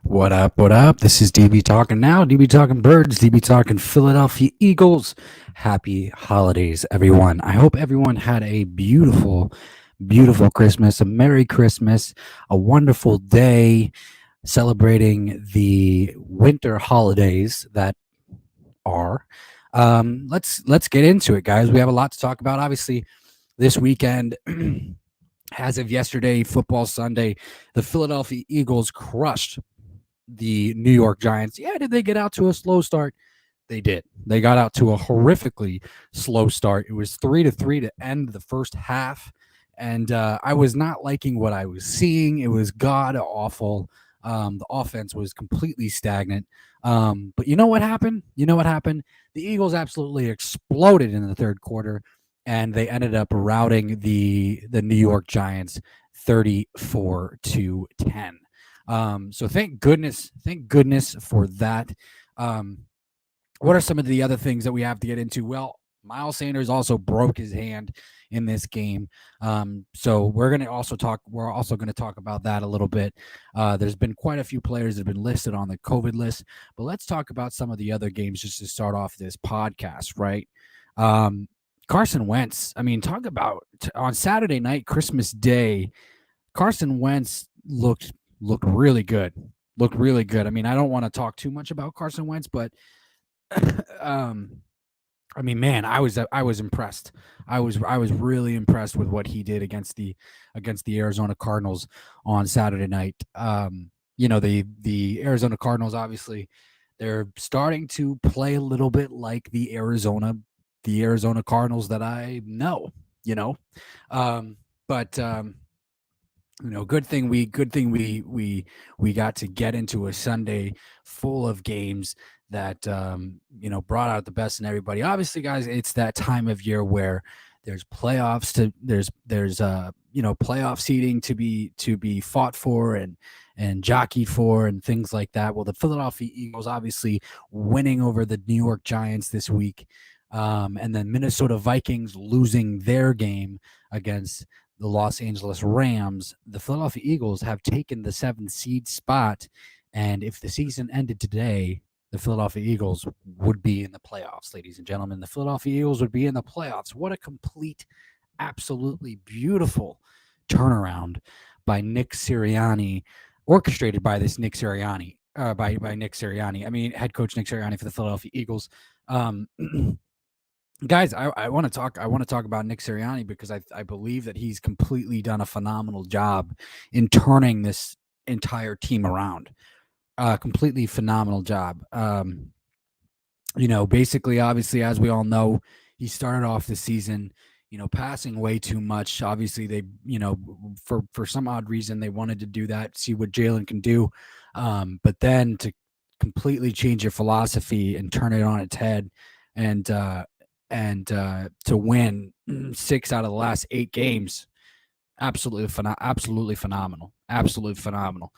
What up? What up? This is DB talking now. DB talking birds. DB talking Philadelphia Eagles. Happy holidays, everyone. I hope everyone had a beautiful, beautiful Christmas, a Merry Christmas, a wonderful day celebrating the winter holidays that are. Let's get into it, guys. We have a lot to talk about. Obviously, this weekend. As of yesterday, football Sunday, the Philadelphia Eagles crushed the New York Giants. Yeah, did they get out to a slow start? They did. They got out to a horrifically slow start. It was 3-3 to end the first half, and I was not liking what I was seeing. It was god awful. The offense was completely stagnant. But you know what happened? You know what happened? The Eagles absolutely exploded in the third quarter, and they ended up routing the New York Giants 34-10. So thank goodness for that. Um, what are some of the other things that we have to get into? Well, Miles Sanders also broke his hand in this game. So we're also gonna talk about that a little bit. There's been quite a few players that have been listed on the COVID list, but let's talk about some of the other games just to start off this podcast, right? Um, Carson Wentz. I mean, talk about on Saturday night, Christmas Day. Carson Wentz looked really good. Looked really good. I mean, I don't want to talk too much about Carson Wentz, but um, I mean, man, I was impressed. I was really impressed with what he did against the Arizona Cardinals on Saturday night. The Arizona Cardinals, obviously, they're starting to play a little bit like the Arizona Cardinals that I know. You know, um, but good thing we got to get into a Sunday full of games that brought out the best in everybody. Obviously, guys, it's that time of year where there's playoff seeding to be fought for and jockeyed for and things like that. Well, the Philadelphia Eagles obviously winning over the New York Giants this week, and then Minnesota Vikings losing their game against the Los Angeles Rams. The Philadelphia Eagles have taken the 7th seed spot, and if the season ended today, the Philadelphia Eagles would be in the playoffs, ladies and gentlemen. The Philadelphia Eagles would be in the playoffs. What a complete, absolutely beautiful turnaround by Nick Sirianni, orchestrated by this Nick Sirianni, by Nick Sirianni. I mean, head coach Nick Sirianni for the Philadelphia Eagles. Um, Guys, I want to talk. I want to talk about Nick Sirianni because I believe that he's completely done a phenomenal job in turning this entire team around. Completely phenomenal job. Basically, obviously, as we all know, he started off the season, passing way too much. Obviously, they, for some odd reason, they wanted to do that, see what Jalen can do. But then to completely change your philosophy and turn it on its head, and to win 6 out of the last 8 games, absolutely phenomenal, absolutely phenomenal.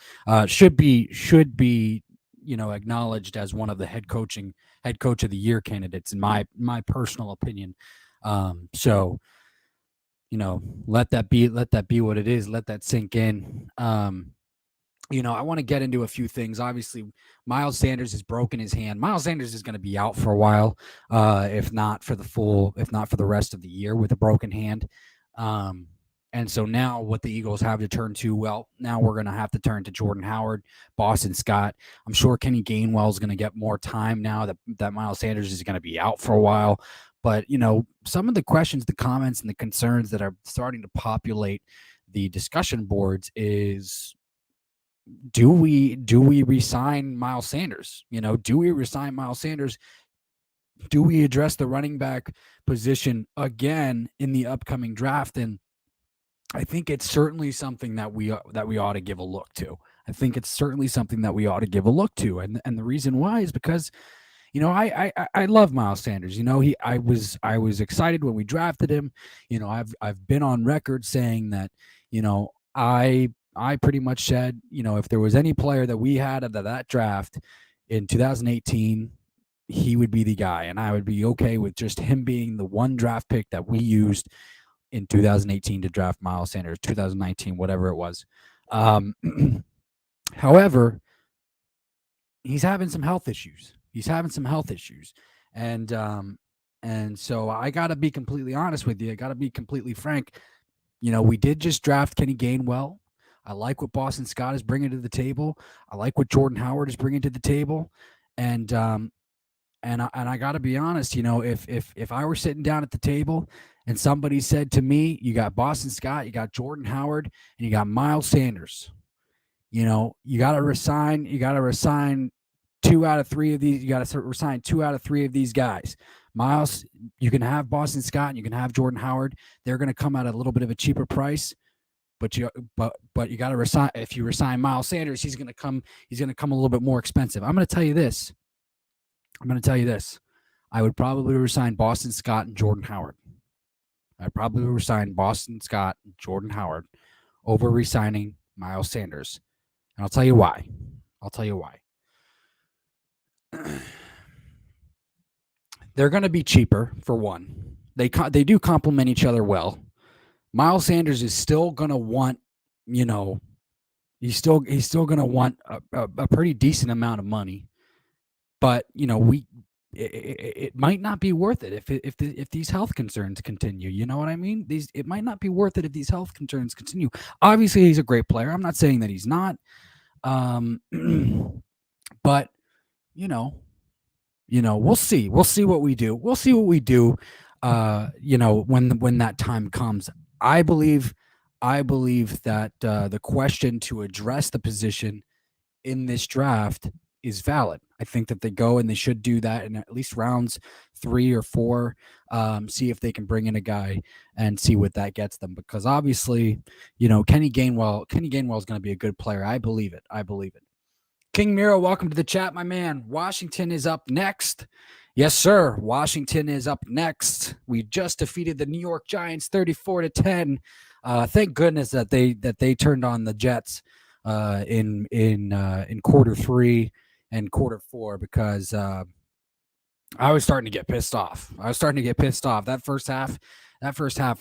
Should be acknowledged as one of the head coach of the year candidates in my personal opinion. So let that be what it is. Let that sink in. I want to get into a few things. Obviously, Miles Sanders has broken his hand. Miles Sanders is going to be out for a while, if not for the rest of the year with a broken hand. And so now what the Eagles have to turn to, well, now we're going to have to turn to Jordan Howard, Boston Scott. I'm sure Kenny Gainwell is going to get more time now that Miles Sanders is going to be out for a while. But, some of the questions, the comments, and the concerns that are starting to populate the discussion boards is, do we resign Miles Sanders? Do we resign Miles Sanders? Do we address the running back position again in the upcoming draft? And I think it's certainly something that we ought to give a look to. I think it's certainly something that we ought to give a look to, and the reason why is because I love Miles Sanders. I was excited when we drafted him. I've been on record saying that I pretty much said, if there was any player that we had out of that draft in 2018, he would be the guy, and I would be okay with just him being the one draft pick that we used in 2018 to draft Miles Sanders, 2019, whatever it was. Um, However, he's having some health issues. He's having some health issues, and so I got to be completely honest with you. I got to be completely frank. We did just draft Kenny Gainwell. I like what Boston Scott is bringing to the table. I like what Jordan Howard is bringing to the table, and I got to be honest. If I were sitting down at the table and somebody said to me, "You got Boston Scott, you got Jordan Howard, and you got Miles Sanders. You got to resign. You got to resign 2 out of 3 of these. You got to resign 2 out of 3 of these guys. Miles, you can have Boston Scott and you can have Jordan Howard. They're going to come at a little bit of a cheaper price, but you got to resign. If you resign Miles Sanders, he's going to come a little bit more expensive. I'm going to tell you this. I would probably resign Boston Scott and Jordan Howard. I'd probably resign Boston Scott and Jordan Howard over resigning Miles Sanders. And I'll tell you why. They're going to be cheaper, for one. They do complement each other well. Miles Sanders is still going to want, he's still going to want a pretty decent amount of money. But, it might not be worth it if these health concerns continue. You know what I mean? It might not be worth it if these health concerns continue. Obviously, he's a great player. I'm not saying that he's not. But we'll see. We'll see what we do. When that time comes. I believe that the question to address the position in this draft is valid. I think that they go and they should do that in at least rounds 3 or 4. See if they can bring in a guy and see what that gets them. Because obviously, Kenny Gainwell is going to be a good player. I believe it. King Miro, welcome to the chat, my man. Washington is up next. Yes, sir. Washington is up next. We just defeated the New York Giants 34-10. Thank goodness that they turned on the Jets in quarter 3 and quarter 4, because I was starting to get pissed off. That first half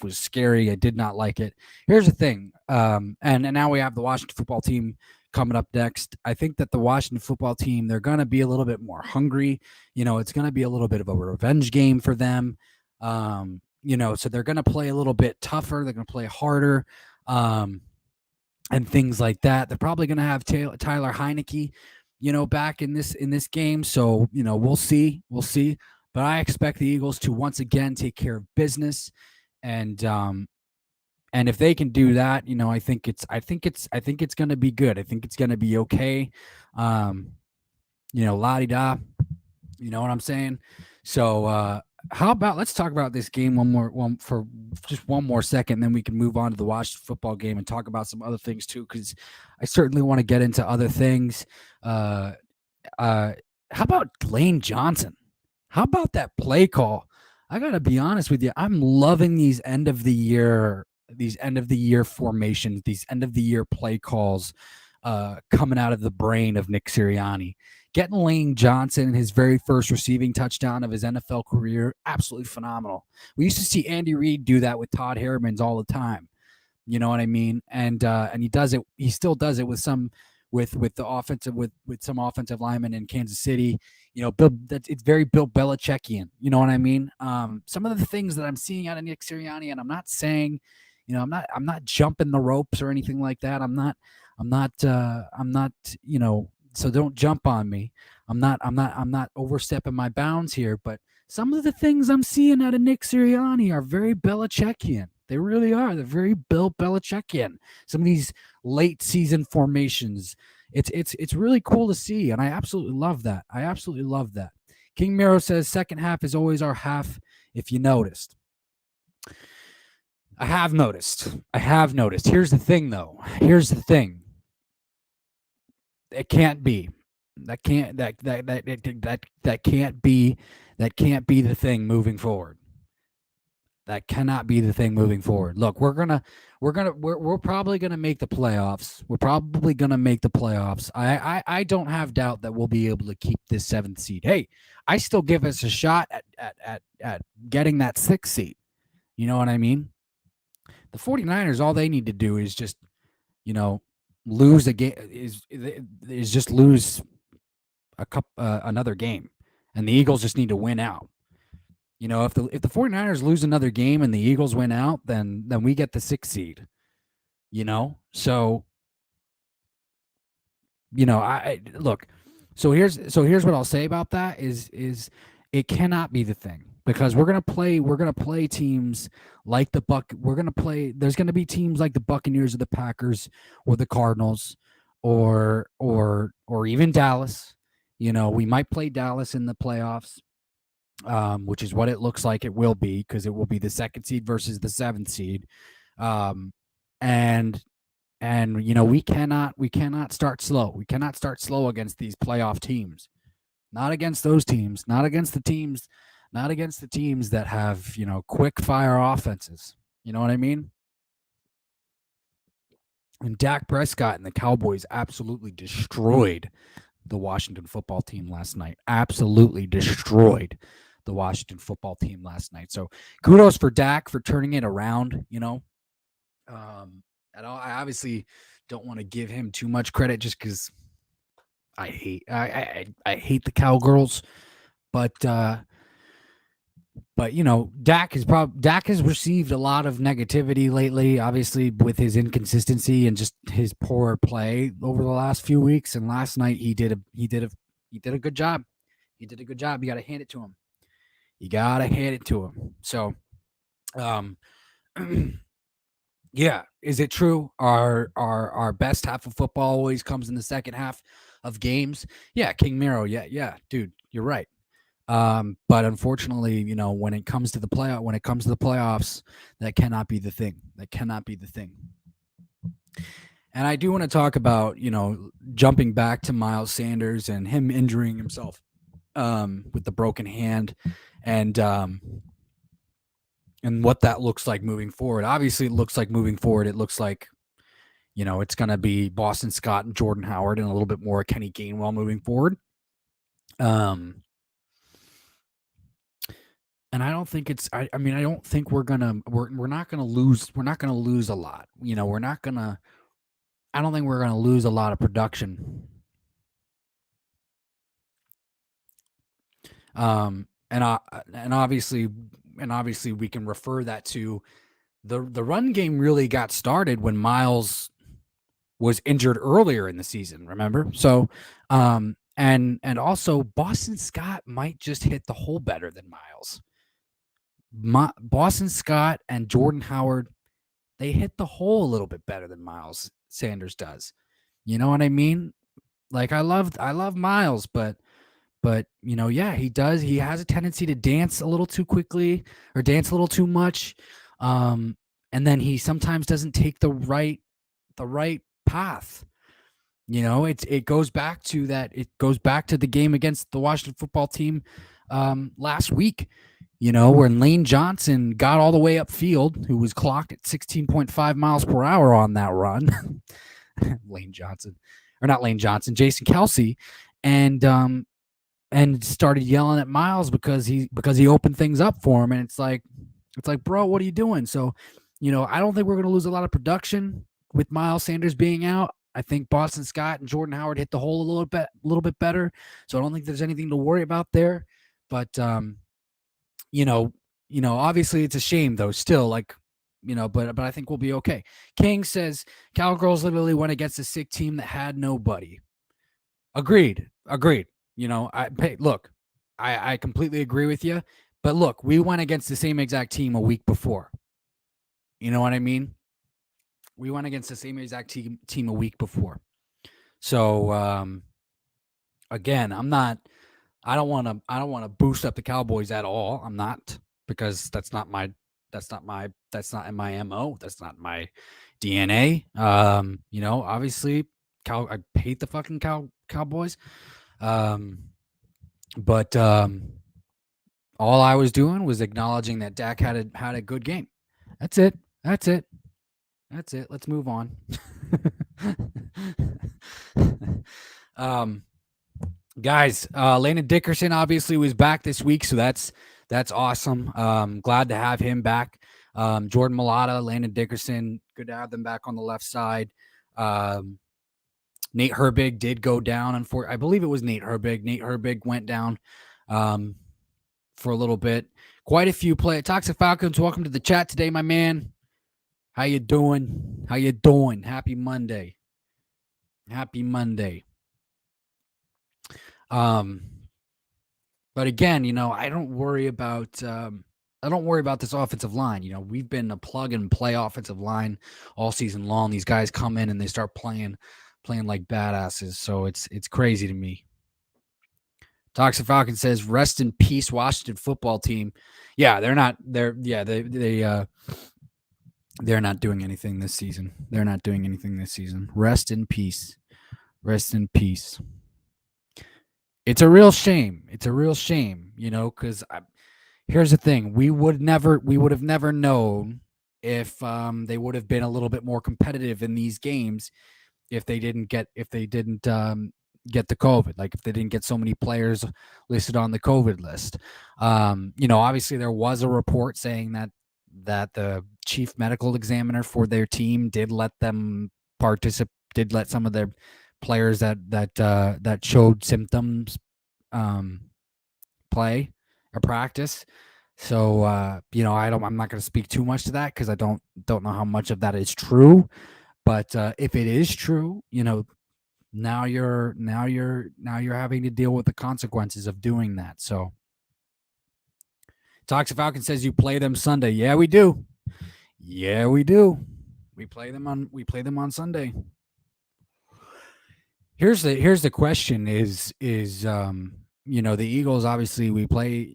was scary. I did not like it. Here's the thing. And now we have the Washington football team coming up next. I think that the Washington football team, they're going to be a little bit more hungry. It's going to be a little bit of a revenge game for them. So they're going to play a little bit tougher. They're going to play harder. And things like that. They're probably going to have Tyler Heineke, back in this game. So, we'll see. But I expect the Eagles to once again take care of business, and if they can do that, I think it's going to be good. I think it's going to be okay. La-di-da. You know what I'm saying? So, how about let's talk about this game for just one more second, then we can move on to the Washington football game and talk about some other things too, because I certainly want to get into other things. How about Lane Johnson? How about that play call? I gotta be honest with you. I'm loving these end of the year formations, these end of the year play calls coming out of the brain of Nick Sirianni. Getting Lane Johnson his very first receiving touchdown of his NFL career, absolutely phenomenal. We used to see Andy Reid do that with Todd Hermans all the time. You know what I mean? And he does it. He still does it with some with some offensive linemen in Kansas City. It's very Bill Belichickian. You know what I mean? Some of the things that I'm seeing out of Nick Sirianni, and I'm not saying, I'm not jumping the ropes or anything like that. I'm not. So don't jump on me. I'm not overstepping my bounds here, but some of the things I'm seeing out of Nick Sirianni are very Belichickian. They really are. They're very Bill Belichickian. Some of these late season formations. It's really cool to see, and I absolutely love that. King Miro says second half is always our half, if you noticed. I have noticed. Here's the thing, though. It can't be. That can't be the thing moving forward. That cannot be the thing moving forward. Look, we're probably gonna make the playoffs. I don't have doubt that we'll be able to keep this 7th seed. Hey, I still give us a shot at getting that 6th seed. You know what I mean? The 49ers, all they need to do is just, lose a game, is just lose another game, and the Eagles just need to win out. If the 49ers lose another game and the Eagles win out, then we get the 6th seed. So I look. So here's what I'll say about that is it cannot be the thing, because we're gonna play teams like the there's gonna be teams like the Buccaneers or the Packers or the Cardinals or even Dallas. We might play Dallas in the playoffs, which is what it looks like it will be, because it will be the 2nd seed versus the 7th seed. And we cannot start slow. We cannot start slow against these playoff teams. Not against those teams. Not against the teams that have, quick fire offenses. You know what I mean? And Dak Prescott and the Cowboys absolutely destroyed the Washington football team last night. Absolutely destroyed the Washington football team last night. So kudos for Dak for turning it around, and I obviously don't want to give him too much credit, just because I hate the Cowgirls, but Dak has received a lot of negativity lately, obviously with his inconsistency and just his poor play over the last few weeks. And last night he did a good job. He did a good job. You got to hand it to him. So, yeah, is it true? Our best half of football always comes in the second half of games. Yeah, King Miro. Yeah, dude, you're right. But unfortunately, when it comes to the playoffs, that cannot be the thing. And I do want to talk about, jumping back to Miles Sanders and him injuring himself with the broken hand, and what that looks like moving forward. Obviously, it looks like it's going to be Boston Scott and Jordan Howard and a little bit more Kenny Gainwell moving forward. And I don't think I don't think we're not gonna lose a lot. I don't think we're gonna lose a lot of production. And obviously we can refer that to the run game really got started when Miles was injured earlier in the season, remember? So, and also Boston Scott might just hit the hole better than Miles. Boston Scott and Jordan Howard, they hit the hole a little bit better than Miles Sanders does. You know what I mean? Like I love Miles, but yeah, he does. He has a tendency to dance a little too quickly or dance a little too much. And then he sometimes doesn't take the right path. It goes back to that. It goes back to the game against the Washington football team last week, when Lane Johnson got all the way upfield, who was clocked at 16.5 miles per hour on that run. Jason Kelsey, and started yelling at Miles because he opened things up for him. And it's like, bro, what are you doing? So, I don't think we're going to lose a lot of production with Miles Sanders being out. I think Boston Scott and Jordan Howard hit the hole a little bit better. So I don't think there's anything to worry about there. But, obviously it's a shame though, still, but I think we'll be okay. King says Cowgirls literally went against a sick team that had nobody. Agreed. I completely agree with you. But look, we went against the same exact team a week before. You know what I mean? We went against the same exact team a week before. So again, I don't want to boost up the Cowboys at all. I'm not, because that's not in my MO. That's not my DNA. Obviously I hate the fucking Cowboys. But all I was doing was acknowledging that Dak had a good game. That's it. Let's move on. Guys, Landon Dickerson obviously was back this week, so that's awesome. Glad to have him back. Jordan Mailata, Landon Dickerson, good to have them back on the left side. Nate Herbig did go down. I believe it was Nate Herbig. Nate Herbig went down for a little bit. Quite a few players. Toxic Falcons, welcome to the chat today, my man. How you doing? How you doing? Happy Monday. Happy Monday. But again, I don't worry about this offensive line. We've been a plug and play offensive line all season long. These guys come in and they start playing like badasses. So it's crazy to me. Toxic Falcon says, "Rest in peace, Washington football team." Yeah, they're not. They're not doing anything this season. Rest in peace. Rest in peace. It's a real shame. Because here's the thing: we would have never known if they would have been a little bit more competitive in these games if they didn't get the COVID, like if they didn't get so many players listed on the COVID list. Obviously there was a report saying that the chief medical examiner for their team did let them did let some of their players that showed symptoms play or practice. So I'm not going to speak too much to that because I don't know how much of that is true. But if it is true, now you're having to deal with the consequences of doing that. So Toxic Falcon says you play them Sunday. Yeah, we do. We play them on Sunday. Here's the question is the Eagles, obviously we play,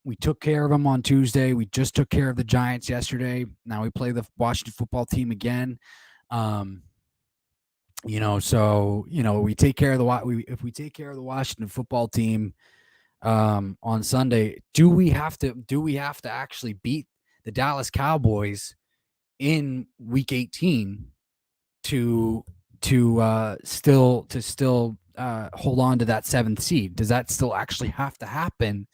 we took care of them on Tuesday. We just took care of the Giants yesterday. Now we play the Washington football team again. We take care of if we take care of the Washington football team on Sunday, do we have to actually beat the Dallas Cowboys in week 18 to still hold on to that 7th seed? Does that still actually have to happen?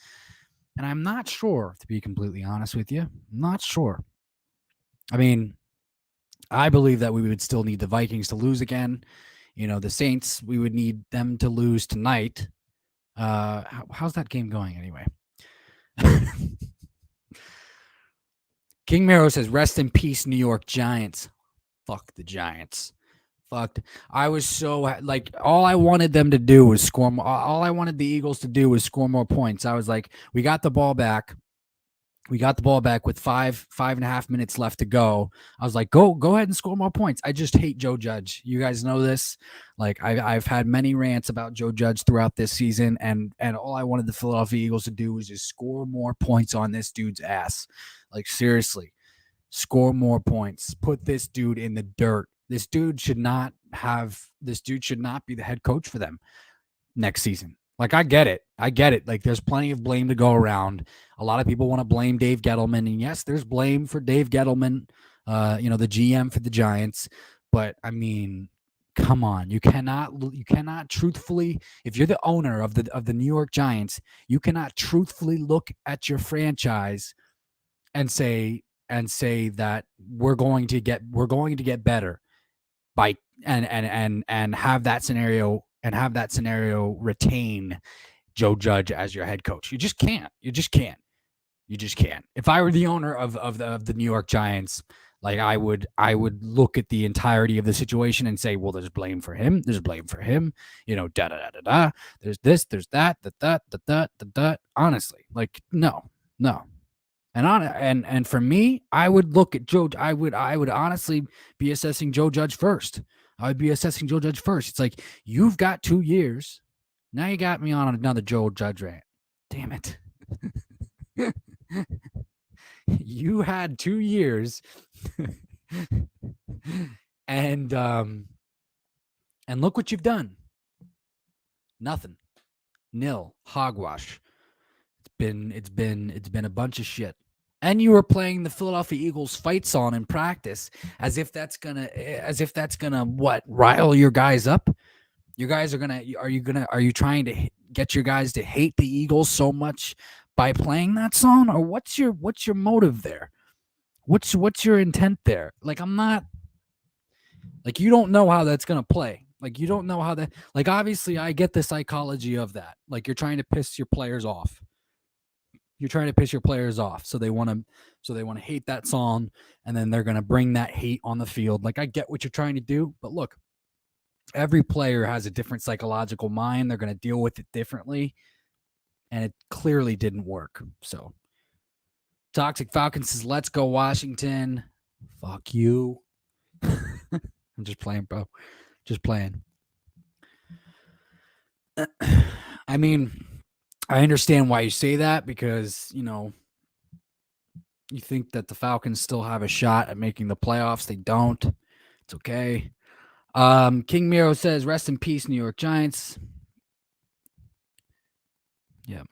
And I'm not sure, to be completely honest with you. I'm not sure. I mean, I believe that we would still need the Vikings to lose again. The Saints, we would need them to lose tonight. How's that game going anyway? King Mero says, "Rest in peace, New York Giants." Fuck the Giants. I was so all I wanted them to do was score more. All I wanted the Eagles to do was score more points. I was like, we got the ball back. We got the ball back with 5.5 minutes left to go. I was like, go ahead and score more points. I just hate Joe Judge. You guys know this. Like I've had many rants about Joe Judge throughout this season, and all I wanted the Philadelphia Eagles to do was just score more points on this dude's ass. Like seriously, score more points. Put this dude in the dirt. This dude should not be the head coach for them next season. Like, I get it. Like, there's plenty of blame to go around. A lot of people want to blame Dave Gettleman. And yes, there's blame for Dave Gettleman, the GM for the Giants. But I mean, come on. You cannot truthfully, if you're the owner of the New York Giants, you cannot truthfully look at your franchise and say that we're going to get better by and have that scenario retain Joe Judge as your head coach. You just can't. If I were the owner of the New York Giants, like I would look at the entirety of the situation and say, well, there's blame for him. There's this, there's that. Honestly, like no. And for me, I would look at Joe. I would honestly be assessing Joe Judge first. It's like, you've got 2 years. Now you got me on another Joe Judge rant. Damn it. You had 2 years. And look what you've done. Nothing. Nil. Hogwash. It's been a bunch of shit. And you were playing the Philadelphia Eagles fight song in practice as if that's gonna what, rile your guys up? You guys are you trying to get your guys to hate the Eagles so much by playing that song? Or what's your motive there? What's your intent there? Like, I'm not, like, you don't know how that's gonna play. Like, you don't know how that, like, obviously I get the psychology of that. Like, you're trying to piss your players off. You're trying to piss your players off. So they want to hate that song, and then they're going to bring that hate on the field. Like, I get what you're trying to do, but look, every player has a different psychological mind. They're going to deal with it differently. And it clearly didn't work. So Toxic Falcon says, let's go Washington. Fuck you. I'm just playing, bro. Just playing. I mean, I understand why you say that, because, you think that the Falcons still have a shot at making the playoffs. They don't. It's okay. King Miro says, rest in peace, New York Giants. Yeah.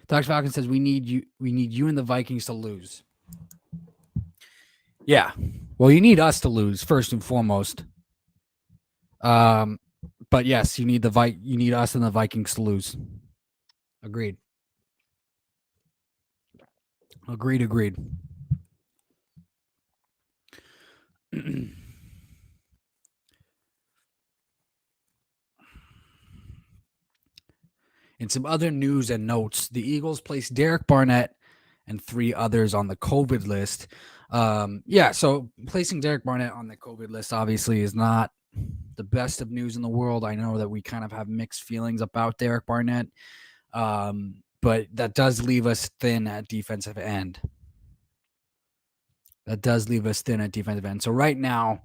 Toxic Falcon says, we need you and the Vikings to lose. Yeah. Well, you need us to lose first and foremost. But yes, you need us and the Vikings to lose. Agreed. In some other news and notes, the Eagles placed Derek Barnett and 3 others on the COVID list. So placing Derek Barnett on the COVID list obviously is not the best of news in the world. I know that we kind of have mixed feelings about Derek Barnett, but that does leave us thin at defensive end. So right now,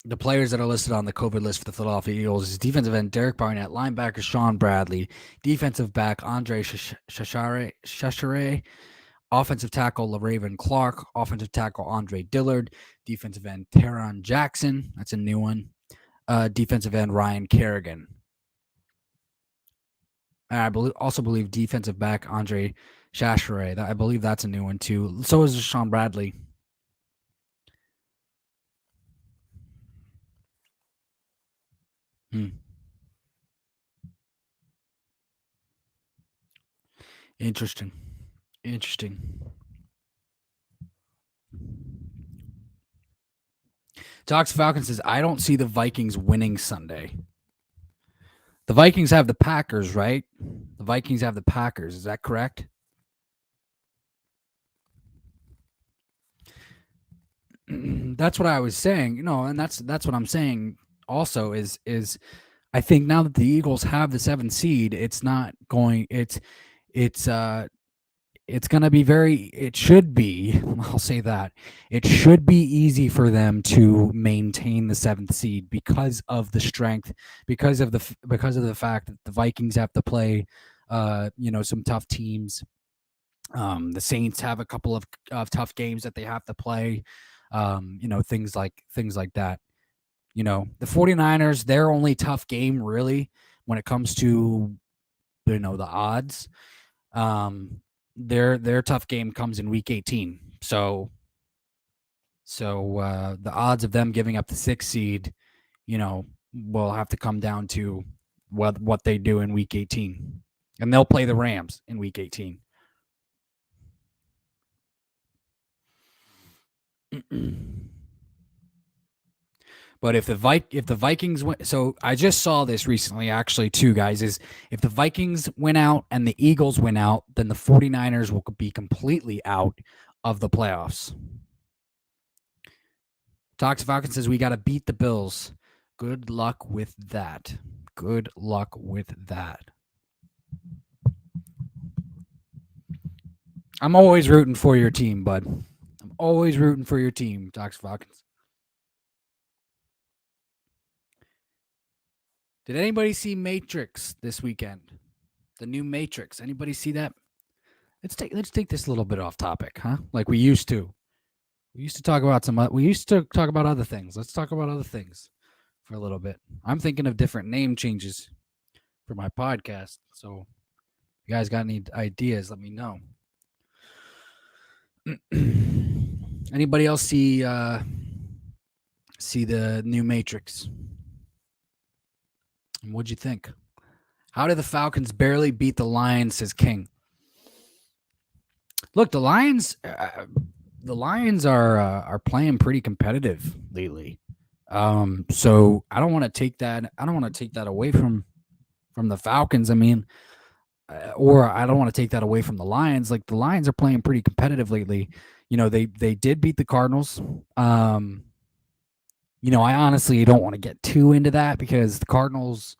the players that are listed on the COVID list for the Philadelphia Eagles is defensive end Derek Barnett, linebacker Sean Bradley, defensive back Andre Chachere, offensive tackle LaRaven Clark, offensive tackle Andre Dillard, defensive end Teron Jackson, that's a new one, defensive end Ryan Kerrigan. And I believe defensive back Andre Chachere, I believe that's a new one too. So is Sean Bradley. Interesting. Talks Falcon says, I don't see the Vikings winning Sunday. The Vikings have the Packers, right? The Vikings have the Packers. Is that correct? That's what I was saying, and that's what I'm saying also is I think now that the Eagles have the 7th seed, it's going to be it should be, I'll say that, it should be easy for them to maintain the 7th seed because of the strength, because of the fact that the Vikings have to play, some tough teams. The Saints have a couple of tough games that they have to play, things like that. The 49ers, their only tough game really when it comes to, the odds, their tough game comes in week 18. So the odds of them giving up the 6th seed, will have to come down to what they do in week 18. And they'll play the Rams in week 18. But if the Vikings win, so I just saw this recently actually too, guys, is if the Vikings win out and the Eagles win out, then the 49ers will be completely out of the playoffs. Toxic Falcon says we got to beat the Bills. Good luck with that. I'm always rooting for your team, bud. I'm always rooting for your team, Toxic Falcons. Did anybody see Matrix this weekend? The new Matrix. Anybody see that? Let's take this a little bit off topic, huh? Like we used to. We used to talk about other things. Let's talk about other things for a little bit. I'm thinking of different name changes for my podcast. So if you guys got any ideas, let me know. Anybody else see the new Matrix? And what'd you think? How did the Falcons barely beat the Lions, says King? Look, the Lions are playing pretty competitive lately. So I don't want to take that. I don't want to take that away from the Falcons. I mean, or I don't want to take that away from the Lions. Like the Lions are playing pretty competitive lately. They did beat the Cardinals. I honestly don't want to get too into that because the Cardinals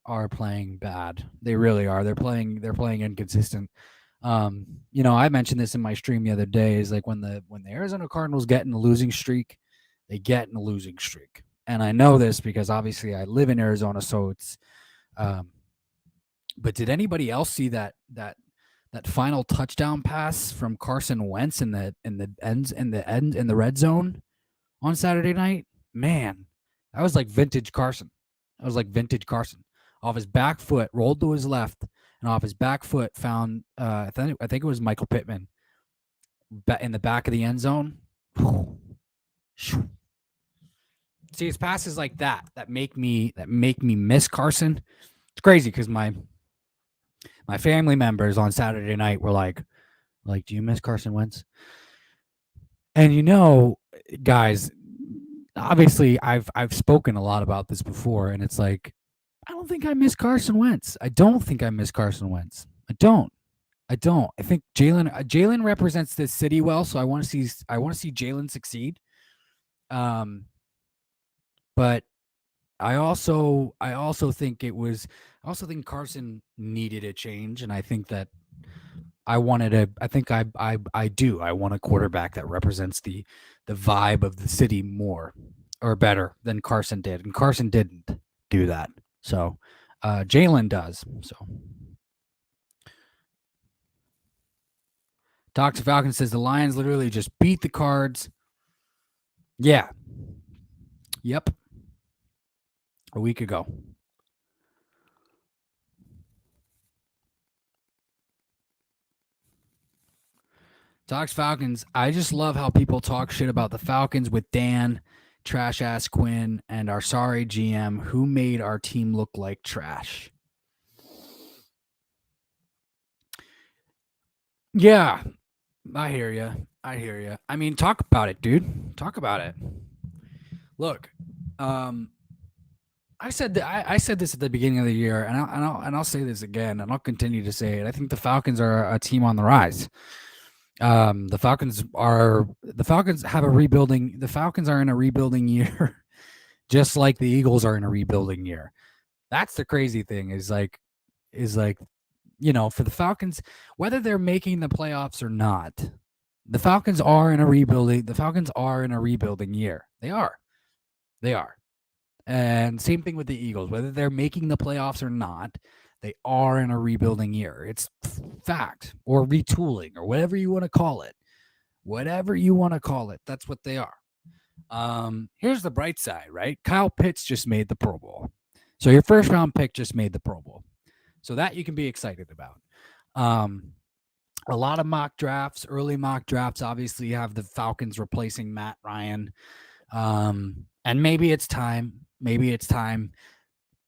are playing bad. They really are. They're playing inconsistent. I mentioned this in my stream the other day. Is like when the Arizona Cardinals get in a losing streak, they get in a losing streak. And I know this because obviously I live in Arizona, so it's. But did anybody else see that final touchdown pass from Carson Wentz in the red zone on Saturday night? Man, that was like vintage Carson. That was like vintage Carson. Off his back foot, rolled to his left, and off his back foot found I think it was Michael Pittman in the back of the end zone. See, it's passes like that make me miss Carson. It's crazy because my family members on Saturday night were like, do you miss Carson Wentz? And guys, obviously I've spoken a lot about this before, and it's like I don't think I miss Carson Wentz. I don't think I miss Carson Wentz. I don't. I don't. I think Jalen represents this city well, so I want to see Jalen succeed. But I also think Carson needed a change, and I think that I wanted a I think I do. I want a quarterback that represents the vibe of the city more or better than Carson did. And Carson didn't do that. So Jalen does. So Toxic Falcon says the Lions literally just beat the Cards. Yeah. Yep. A week ago. Talks Falcons. I just love how people talk shit about the Falcons with Dan, trash ass Quinn, and our sorry GM who made our team look like trash. Yeah, I hear you. I hear you. I mean, talk about it, dude. Talk about it. Look, I said this at the beginning of the year, and I'll say this again, and I'll continue to say it. I think the Falcons are a team on the rise. The Falcons have a rebuilding. The Falcons are in a rebuilding year, just like the Eagles are in a rebuilding year. That's the crazy thing. Is like, for the Falcons, whether they're making the playoffs or not, the Falcons are in a rebuilding. The Falcons are in a rebuilding year. They are. They are. And same thing with the Eagles, whether they're making the playoffs or not, they are in a rebuilding year. It's fact, or retooling, or whatever you want to call it. Whatever you want to call it, that's what they are. Here's the bright side, right? Kyle Pitts just made the Pro Bowl. So your first round pick just made the Pro Bowl. So that you can be excited about. A lot of mock drafts, early mock drafts, obviously you have the Falcons replacing Matt Ryan. And maybe it's time.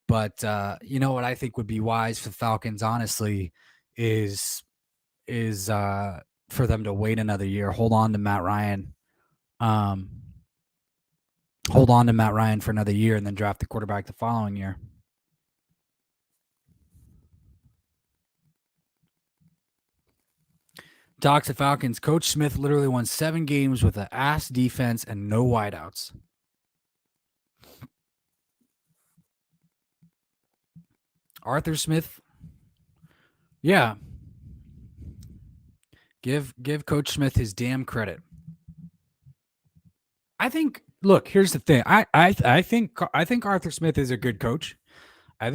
But you know what I think would be wise for the Falcons, honestly, is for them to wait another year, hold on to Matt Ryan, for another year, and then draft the quarterback the following year. Toxic Falcons. Coach Smith literally won 7 games with an ass defense and no wideouts. Arthur Smith. Yeah. Give Coach Smith his damn credit. I think. Look, here's the thing. I think Arthur Smith is a good coach. It's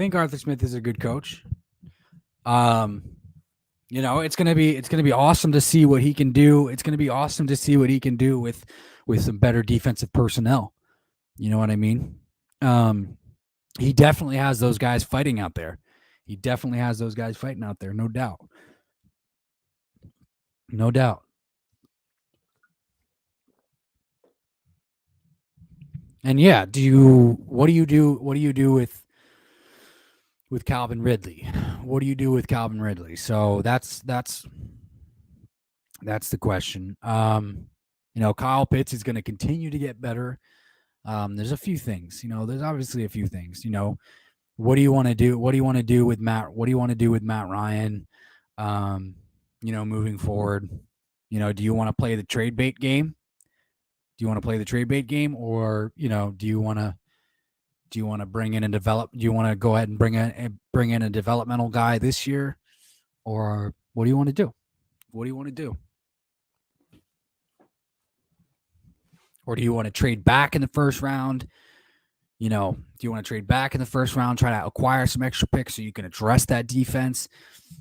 gonna be awesome to see what he can do. It's gonna be awesome to see what he can do with some better defensive personnel. You know what I mean? He definitely has those guys fighting out there. No doubt. No doubt. And yeah, what do you do with Calvin Ridley? So that's That's the question. Kyle Pitts is going to continue to get better. There's a few things. There's obviously a few things. What do you want to do? What do you want to do with Matt? What do you want to do with Matt Ryan? Moving forward. Do you want to play the trade bait game? Do you want to play the trade bait game, or do you want to bring in and develop? Do you want to go ahead and bring in a developmental guy this year, or what do you want to do? What do you want to do? Or do you want to trade back in the first round? Do you want to trade back in the first round, try to acquire some extra picks so you can address that defense?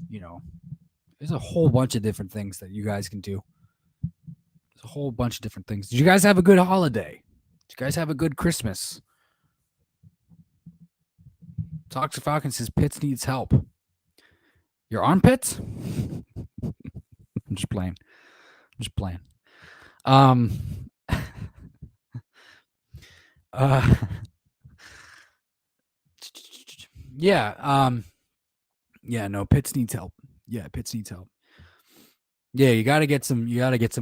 There's a whole bunch of different things that you guys can do. There's a whole bunch of different things. Did you guys have a good holiday? Did you guys have a good Christmas? Toxic Falcon says Pitts needs help. Your armpits? I'm just playing. No, Pitts needs help. Yeah, Pitts needs help. Yeah, you gotta get some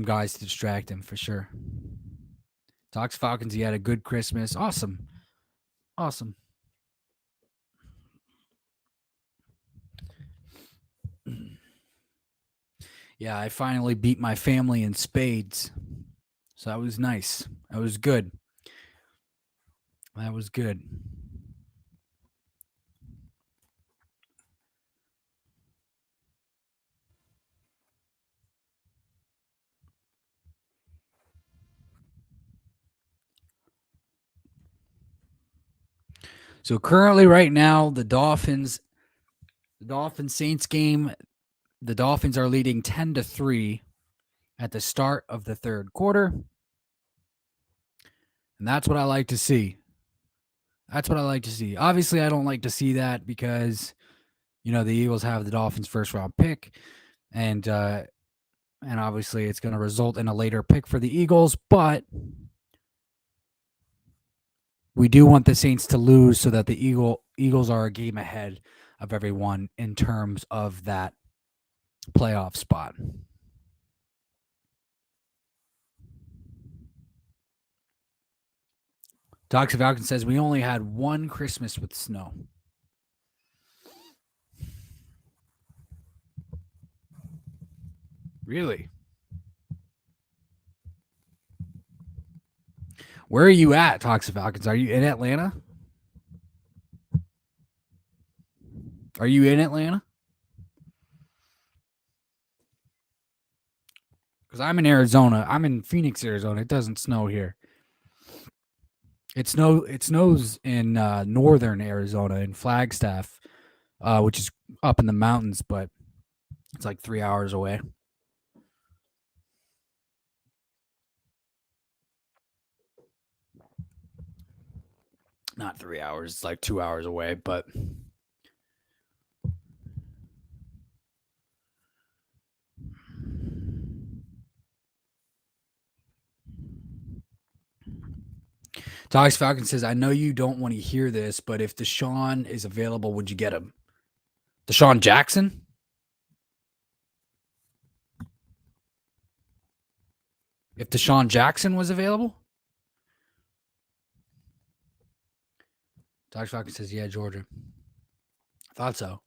guys to distract him for sure. Toxic Falcons, he had a good Christmas. Awesome. Yeah, I finally beat my family in spades. So that was nice. That was good. So currently right now, the Dolphins Saints game, the Dolphins are leading 10-3 at the start of the third quarter. And that's what I like to see. Obviously, I don't like to see that because, the Eagles have the Dolphins' first round pick. And obviously it's going to result in a later pick for the Eagles. But we do want the Saints to lose so that the Eagles are a game ahead of everyone in terms of that playoff spot. Toxic Falcon says we only had one Christmas with snow. Really? Where are you at, Toxic Falcons? Are you in Atlanta? Are you in Atlanta? Because I'm in Arizona. I'm in Phoenix, Arizona. It doesn't snow here. It snows in northern Arizona, in Flagstaff, which is up in the mountains, but it's like 3 hours away. Not 3 hours. It's like 2 hours away, but Toxic Falcon says, I know you don't want to hear this, but if Deshaun is available, would you get him? Deshaun Jackson? If Deshaun Jackson was available? Toxic Falcon says, yeah, Georgia. I thought so.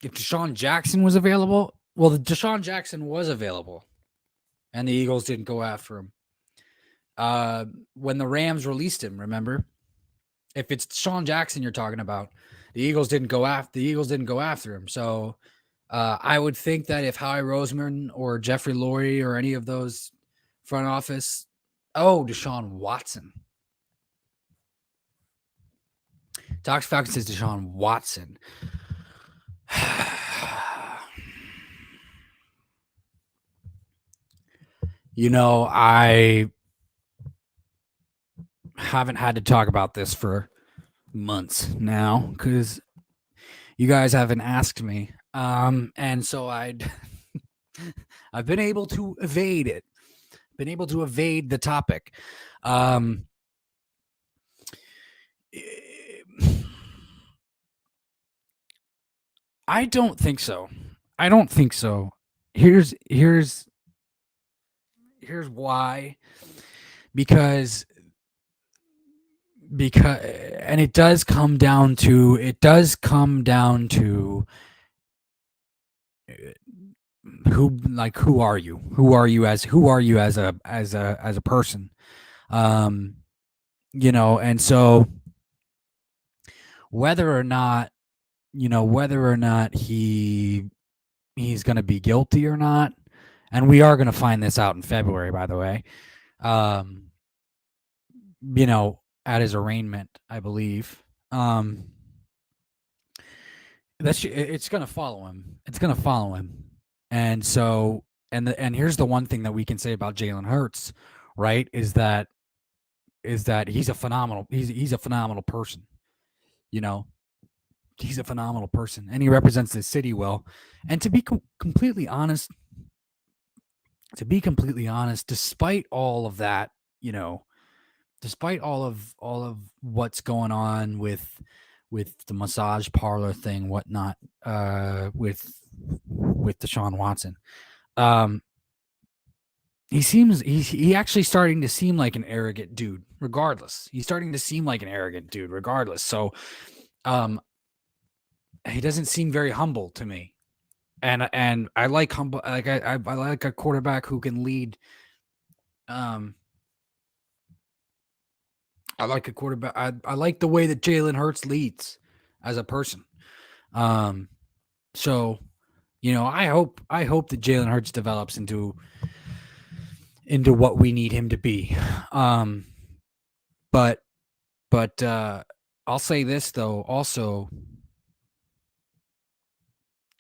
If Deshaun Jackson was available, well, the Deshaun Jackson was available, and the Eagles didn't go after him. When the Rams released him, remember? If it's Deshaun Jackson you're talking about, the Eagles didn't go after him. So I would think that if Howie Roseman or Jeffrey Lurie or any of those front office, Deshaun Watson. Toxic Falcon says Deshaun Watson. I haven't had to talk about this for months now because you guys haven't asked me. And so I've been able to evade it. Been able to evade the topic. I don't think so. I don't think so. Here's why. Because and it does come down to who are you? Who are you as a person? Um, and so whether or not he's going to be guilty or not, and we are going to find this out in February, by the way. Um, at his arraignment, I believe. It's going to follow him. It's going to follow him. And so, and here's the one thing that we can say about Jalen Hurts, right? Is that he's a phenomenal person. He's a phenomenal person, and he represents the city well. And to be completely honest, despite all of that, despite all of what's going on with the massage parlor thing, whatnot, with Deshaun Watson, he actually starting to seem like an arrogant dude. Regardless, he's starting to seem like an arrogant dude. Regardless, so he doesn't seem very humble to me, and I like humble. Like I like a quarterback who can lead. I like a quarterback. I like the way that Jalen Hurts leads as a person. So, I hope that Jalen Hurts develops into what we need him to be. But I'll say this though. Also,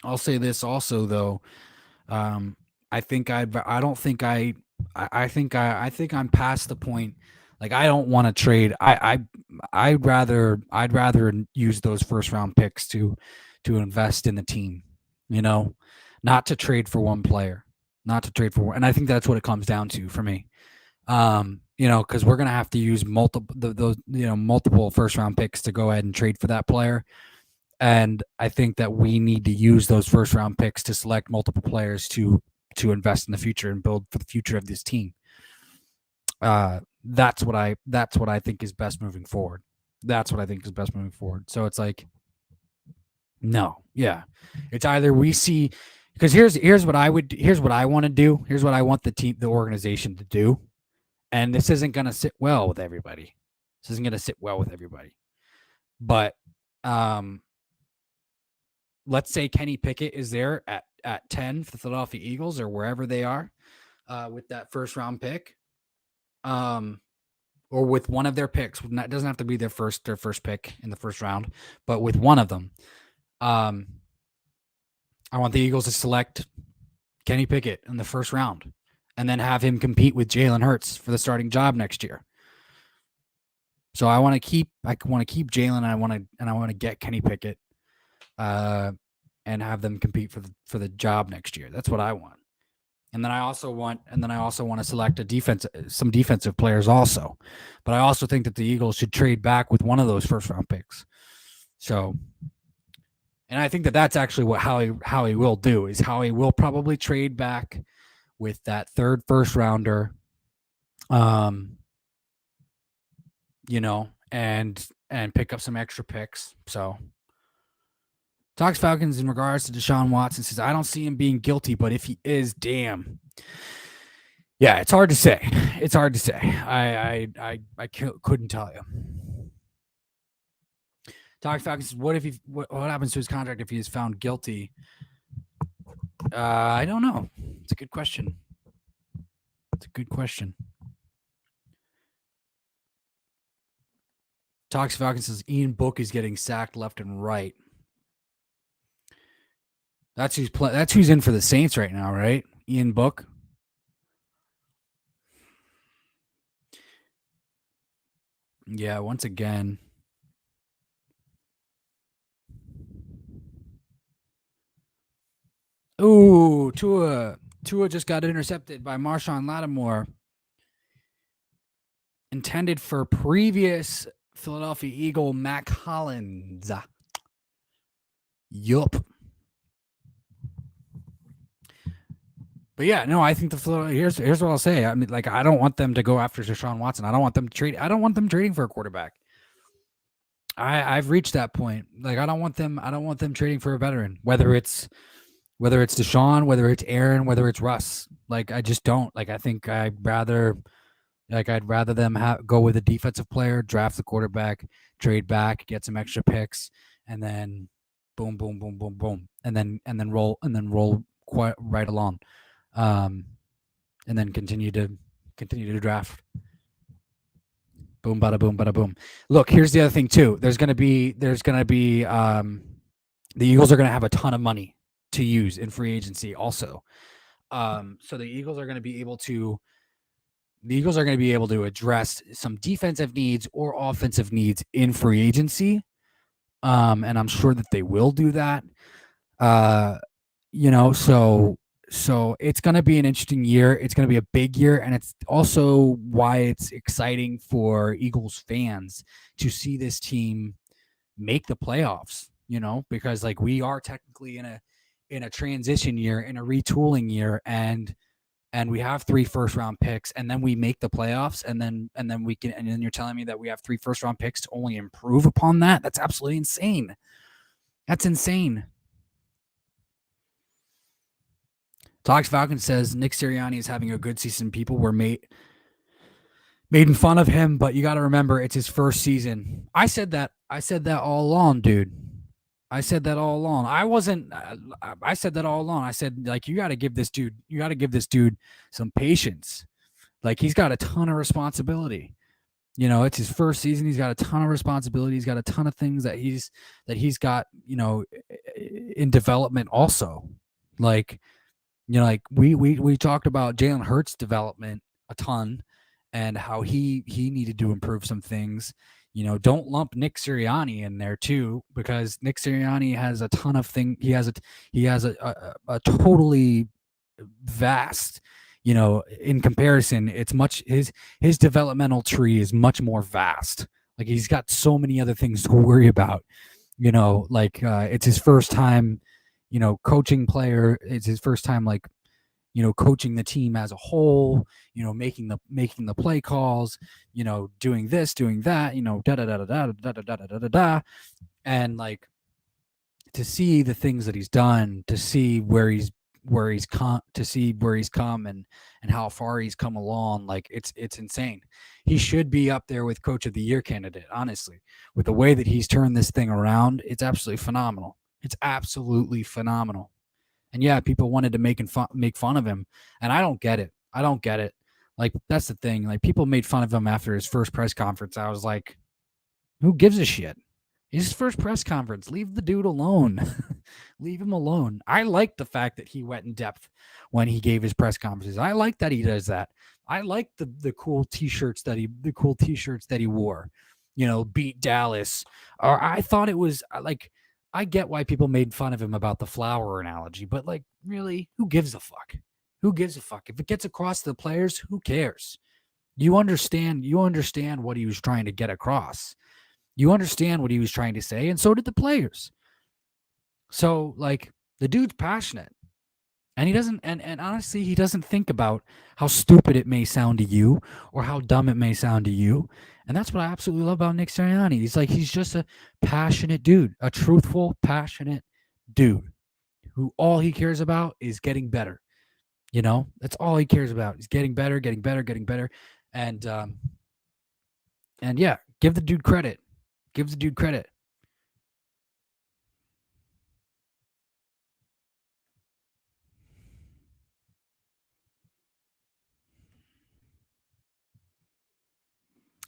though. I think I'm past the point. Like, I don't want to trade. I'd rather use those first round picks to invest in the team, not to trade for one player, and I think that's what it comes down to for me. Because we're gonna have to use multiple first round picks to go ahead and trade for that player. And I think that we need to use those first round picks to select multiple players to invest in the future and build for the future of this team. That's what I think is best moving forward. So it's like, no, yeah, it's either we see, because here's what I want to do. Here's what I want the organization to do. And this isn't going to sit well with everybody. But let's say Kenny Pickett is there at 10 for the Philadelphia Eagles or wherever they are, with that first round pick. Or with one of their picks. It doesn't have to be their first pick in the first round, but with one of them. I want the Eagles to select Kenny Pickett in the first round and then have him compete with Jalen Hurts for the starting job next year. So I want to keep Jalen, and I want to get Kenny Pickett, and have them compete for the job next year. That's what I want. And then I also want to select some defensive players also. But I also think that the Eagles should trade back with one of those first round picks. So, and I think that that's actually what Howie will do, is Howie will probably trade back with that third first rounder, and pick up some extra picks. So, Talks Falcons in regards to Deshaun Watson says, I don't see him being guilty, but if he is, damn. Yeah, it's hard to say. I couldn't tell you. Talks Falcons says, what happens to his contract if he is found guilty? I don't know. It's a good question. Talks Falcons says Ian Book is getting sacked left and right. That's who's in for the Saints right now, right? Ian Book. Yeah, once again. Ooh, Tua just got intercepted by Marshawn Lattimore. Intended for previous Philadelphia Eagle Mac Hollins. Yup. But yeah, no, I think here's what I'll say. I mean, like, I don't want them to go after Deshaun Watson. I don't want them to trade. I don't want them trading for a quarterback. I've reached that point. Like, I don't want them. I don't want them trading for a veteran. Whether it's Deshaun, whether it's Aaron, whether it's Russ. Like, I just don't. Like, I think I'd rather them go with a defensive player, draft the quarterback, trade back, get some extra picks, and then boom, boom, boom, boom, boom, and then roll quite right along, and then continue to draft. Boom, bada boom, bada boom. Look, here's the other thing too. There's gonna be the Eagles are gonna have a ton of money to use in free agency also. So the Eagles are gonna be able to address some defensive needs or offensive needs in free agency. And I'm sure that they will do that. So it's going to be an interesting year. It's going to be a big year. And it's also why it's exciting for Eagles fans to see this team make the playoffs, because like we are technically in a transition year, in a retooling year, and we have 3 first-round picks, and then we make the playoffs, and then you're telling me that we have 3 first-round picks to only improve upon that? That's absolutely insane. That's insane. Talks Falcon says Nick Sirianni is having a good season. People were making fun of him, but you got to remember it's his first season. I said that all along, dude. I said that all along. I said that all along. I said, like, you got to give this dude some patience. Like, he's got a ton of responsibility. It's his first season. He's got a ton of responsibility. He's got a ton of things that he's got, in development also. Like, we talked about Jalen Hurts' development a ton and how he needed to improve some things. Don't lump Nick Sirianni in there too, because Nick Sirianni has a ton of things. He has a totally vast, in comparison, it's much his developmental tree is much more vast. Like, he's got so many other things to worry about. It's his first time, coaching player. It's his first time, like, coaching the team as a whole, making the play calls, doing this, doing that, da da da da da da da da da da, and like, to see the things that he's done, to see where he's come and how far he's come along, like, it's insane. He should be up there with Coach of the Year candidate, honestly. With the way that he's turned this thing around, it's absolutely phenomenal. It's absolutely phenomenal. And yeah, people wanted to make fun of him, and I don't get it. Like, that's the thing. Like, people made fun of him after his first press conference. I was like, who gives a shit? It's his first press conference. Leave the dude alone. Leave him alone. I like the fact that he went in depth when he gave his press conferences. I like that he does that. I like the cool t-shirts that he wore. Beat Dallas. Or I thought it was like, I get why people made fun of him about the flower analogy, but, like, really, who gives a fuck? Who gives a fuck? If it gets across to the players, who cares? You understand what he was trying to get across. You understand what he was trying to say, and so did the players. So, like, the dude's passionate. And he doesn't, and honestly, he doesn't think about how stupid it may sound to you or how dumb it may sound to you. And that's what I absolutely love about Nick Sirianni. He's just a passionate dude, a truthful, passionate dude who all he cares about is getting better. That's all he cares about. He's getting better, getting better, getting better. And yeah, give the dude credit. Give the dude credit.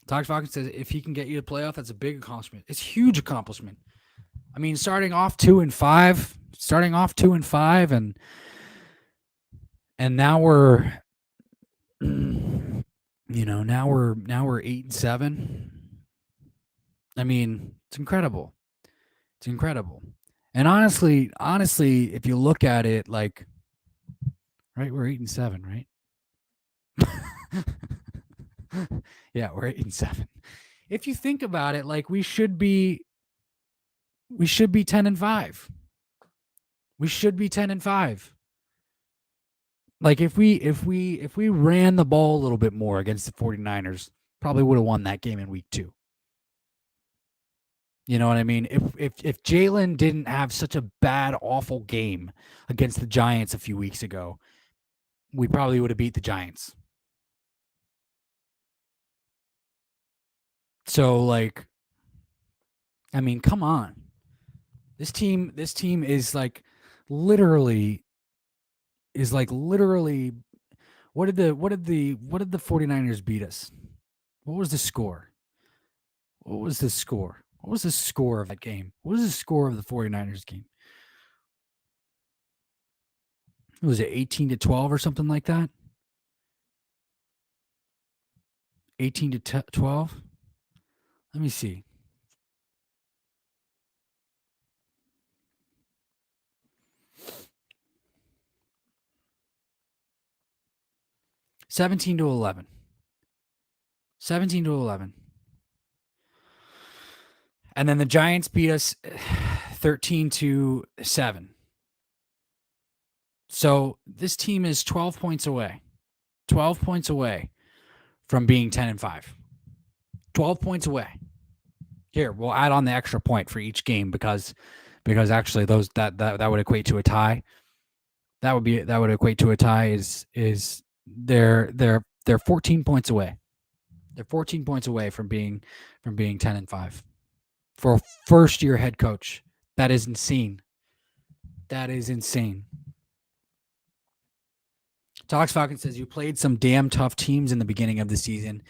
Talks Falcon says if he can get you to playoff, that's a big accomplishment. It's a huge accomplishment. I mean, starting off 2-5, and now we're, now we're 8-7. I mean, it's incredible. It's incredible. And honestly, if you look at it, like, right, we're 8-7, right? Yeah, we're 8-7. If you think about it, like, we should be 10-5. We should be 10-5. Like if we ran the ball a little bit more against the 49ers, probably would have won that game in week 2. You know what I mean? If Jalen didn't have such a bad, awful game against the Giants a few weeks ago, we probably would have beat the Giants. So like, I mean, come on. This team literally literally what did the 49ers beat us? What was the score? What was the score? What was the score of that game? What was the score of the 49ers game? Was it 18-12 or something like that? 18-12? Let me see. Seventeen to 11. 17 to 11. And then the Giants beat us 13-7. So this team is 12 points away. 12 points away from being 10-5. 12 points away. Here, we'll add on the extra point for each game because actually those that would equate to a tie. That would equate to a tie is they're 14 points away. They're 14 points away from being 10-5. For a first-year head coach. That is insane. That is insane. Talks Falcon says you played some damn tough teams in the beginning of the season.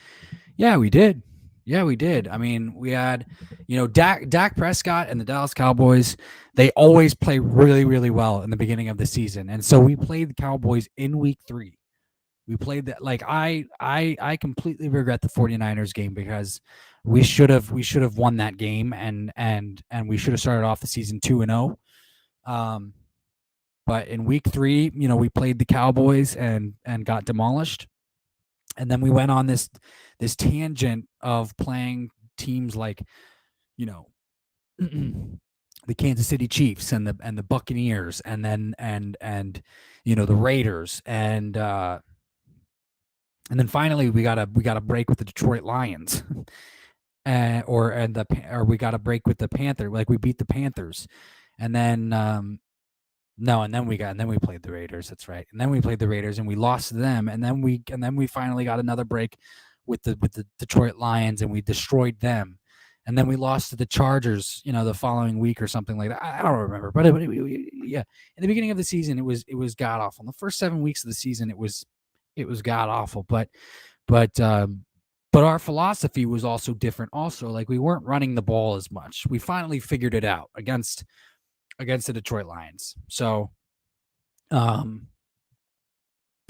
Yeah, we did. I mean, we had, Dak Prescott and the Dallas Cowboys. They always play really, really well in the beginning of the season, and so we played the Cowboys in week 3. We played that. Like I completely regret the 49ers game because we should have won that game and we should have started off the season 2-0. But in week 3, we played the Cowboys and got demolished. And then we went on this tangent of playing teams like, the Kansas City Chiefs and the Buccaneers and then the Raiders and then finally we got a break with the Detroit Lions. Or we got a break with the Panthers. Like we beat the Panthers. And then and then we played the Raiders. That's right. And then we played the Raiders and we lost to them. And then we finally got another break with the Detroit Lions and we destroyed them. And then we lost to the Chargers, the following week or something like that. I don't remember, but yeah, in the beginning of the season, it was god awful. In the first 7 weeks of the season, it was god awful. But our philosophy was also different. Also, like we weren't running the ball as much. We finally figured it out against the Detroit Lions. So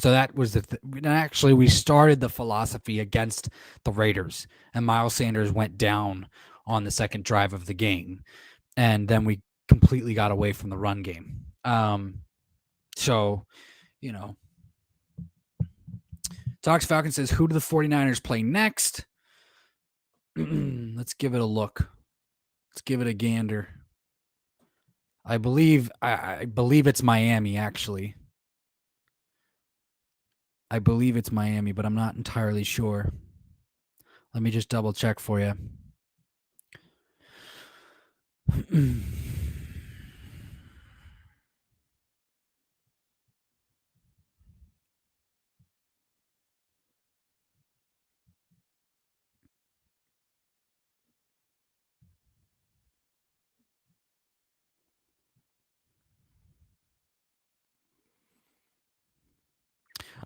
that was actually we started the philosophy against the Raiders, and Miles Sanders went down on the second drive of the game, and then we completely got away from the run game. So, Talks Falcon says, who do the 49ers play next? Let's give it a look. Let's give it a gander. I believe it's Miami, actually. I believe it's Miami, but I'm not entirely sure. Let me just double check for you.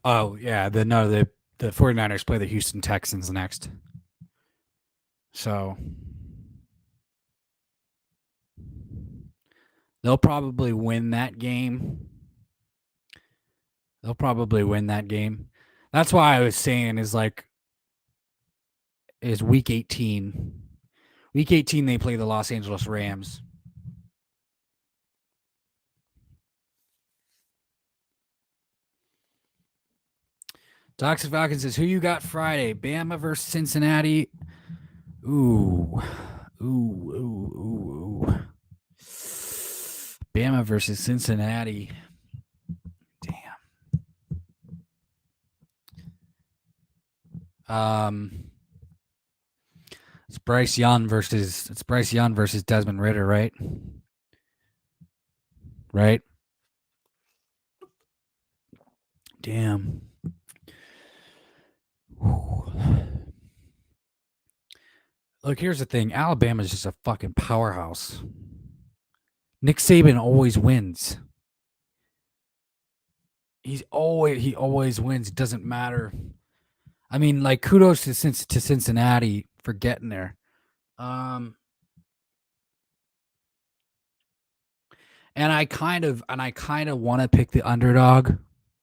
Oh, yeah. The 49ers play the Houston Texans next. So they'll probably win that game. That's why I was saying is week 18. Week 18, they play the Los Angeles Rams. Toxic Falcon says, who you got Friday? Bama versus Cincinnati. Ooh. Bama versus Cincinnati. Damn. It's Bryce Young versus Desmond Ritter, right? Right? Damn. Look, here's the thing. Alabama's just a fucking powerhouse. Nick Saban always wins. He always wins. It doesn't matter. I mean, like, kudos to Cincinnati for getting there. And I kind of want to pick the underdog.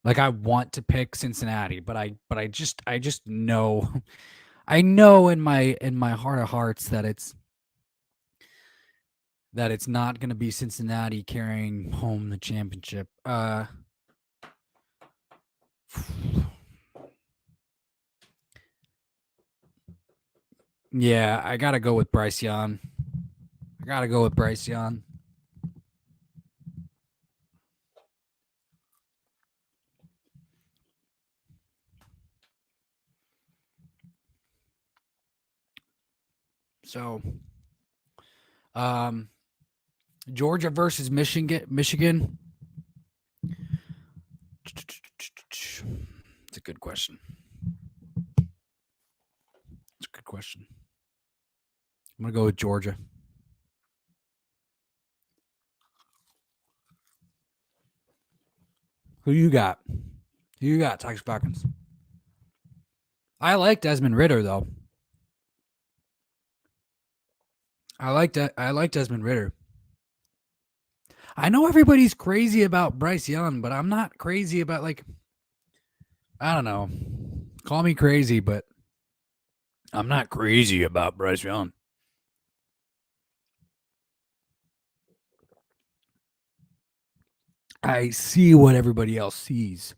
Like, I want to pick Cincinnati, but I just know I know in my heart of hearts that it's not going to be Cincinnati carrying home the championship. Yeah, I got to go with Bryce Young. So, Georgia versus Michigan. It's a good question. I'm gonna go with Georgia. Who you got? Tigers Falcons? I like Desmond Ritter though. I like Desmond Ritter. I know everybody's crazy about Bryce Young, but I'm not crazy about, like, I don't know. Call me crazy, but I'm not crazy about Bryce Young. I see what everybody else sees,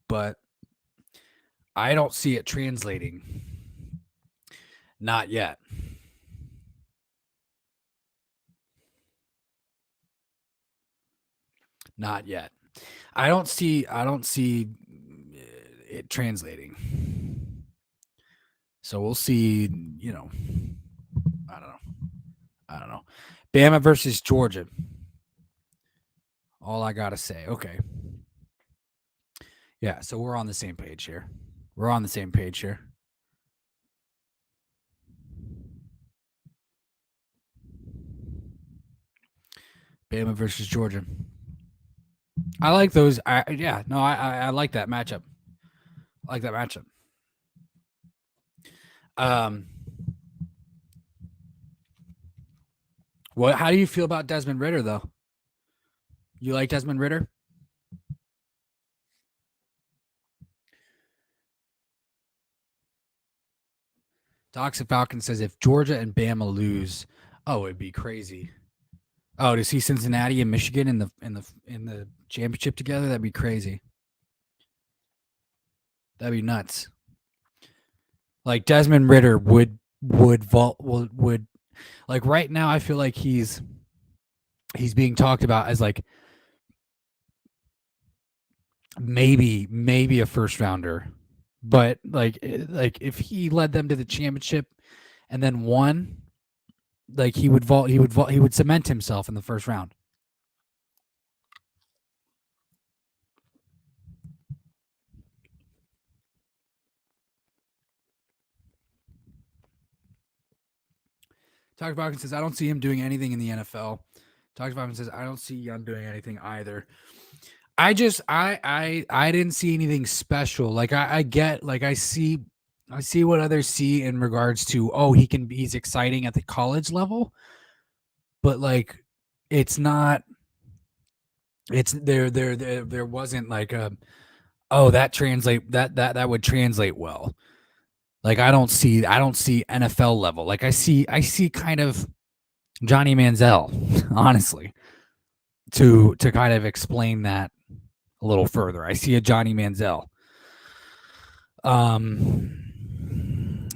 but I don't see it translating. Not yet. Not yet. I don't see it translating. So we'll see, I don't know. Bama versus Georgia. All I got to say. Okay. Yeah, so we're on the same page here. Bama versus Georgia. I like those. I like that matchup. How do you feel about Desmond Ritter though? You like Desmond Ritter? Toxic Falcon says if Georgia and Bama lose, it'd be crazy. Oh, to see Cincinnati and Michigan in the championship together, that'd be crazy. That'd be nuts. Like Desmond Ritter would like right now. I feel like he's being talked about as like maybe a first rounder, but like if he led them to the championship and then won, like he would cement himself in the first round. Talk Falcon says I don't see him doing anything in the NFL. Talk Falcon says I don't see Young doing anything either. I didn't see anything special. Like I get, like I see what others see in regards to he's exciting at the college level, but like it's not. It's there wasn't like a that would translate well. Like I don't see NFL level. Like I see kind of Johnny Manziel, honestly, to kind of explain that a little further. I see a Johnny Manziel.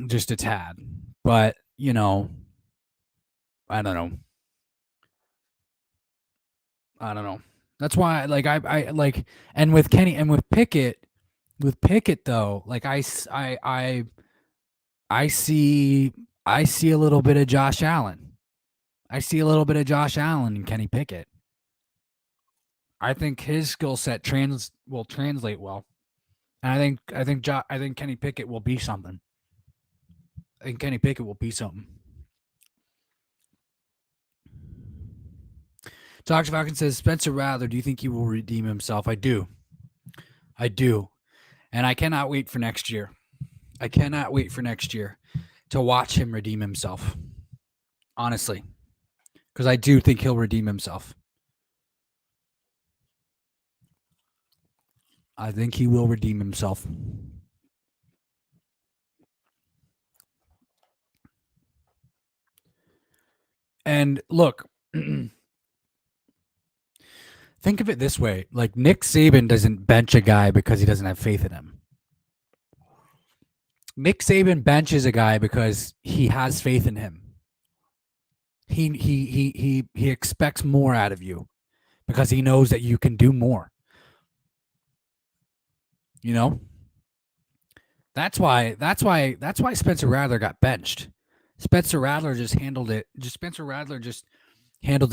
Just a tad. But, I don't know. That's why like I like, and with Kenny and with Pickett, With Pickett though, like I see I see a little bit of Josh Allen. I see a little bit of Josh Allen and Kenny Pickett. I think his skill set will translate well. And I think Kenny Pickett will be something. I think Kenny Pickett will be something. Dr. Falcon says, Spencer Rattler, do you think he will redeem himself? I do. I do. And I cannot wait for next year. I cannot wait for next year to watch him redeem himself. Honestly. Because I do think he'll redeem himself. I think he will redeem himself. And look, think of it this way. Like Nick Saban doesn't bench a guy because he doesn't have faith in him. Nick Saban benches a guy because he has faith in him. He expects more out of you because he knows that you can do more. You know? That's why Spencer Rattler got benched. Spencer Rattler just handled it